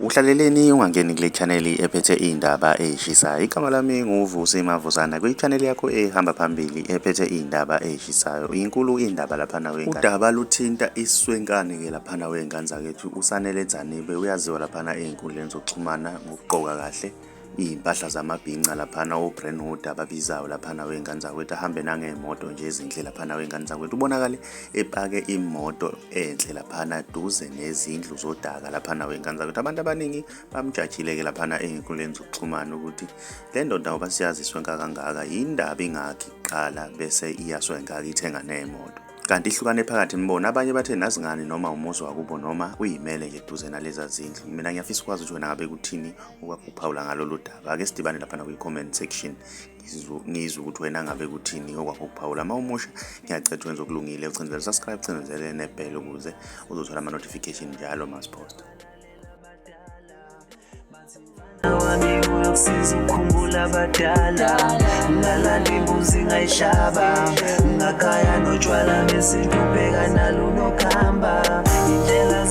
Uhlaleleni ungangeni kule channel ephethe indaba ezishisayo. Igama lami nguvusi Mavusana kwi channel yakho ehamba phambili ephethe indaba ezishisayo. Inkulu indaba lapha nawe. Udaba luthinta iswenkane ke lapha nawe ngane zakethu usanele nzanibe uyaziwa lapha einkundleni zokuxhumana ngokugqoka kahle. Impahla zamabhinca laphana oBrentwood ababizayo laphana wengane zakwethu ahambe nangemoto nje ezinhle laphana wengane zakwethu ubonakale epake imoto enhle laphana duze nezindlu zodaka laphana wengane zakwethu. Abantu abaningi bamjajile ke laphana einkundleni zokuxhumana ukuthi le ndoda ngoba siyaziswenka kangaka indaba ingakhi iqala bese iyaswenka ithenga nemoto. Kanti ihlukane phakathi imbona abanye bathe nazingani noma umuzi wakubo noma uyimele nje duze naleza zindlu. Mina ngiyafisa ukwazi ukuthi wena ngabe kuthini okwakuphawula ngalolu daba. Ake sidibane lapha na kwi-comment section ngizwe ukuthi wena ngabe kuthini okwakuphawula. Uma umusha ngiyacela wenze okulungile ucindezele subscribe ucindezele nebell ukuze uzothola ama notification njalo masiposta. Wami uyokusiza ukukhumbula abadala ngalala imbuzi ngayihlaba ngakhaya notshwala besintu bheka nalunokhamba indlela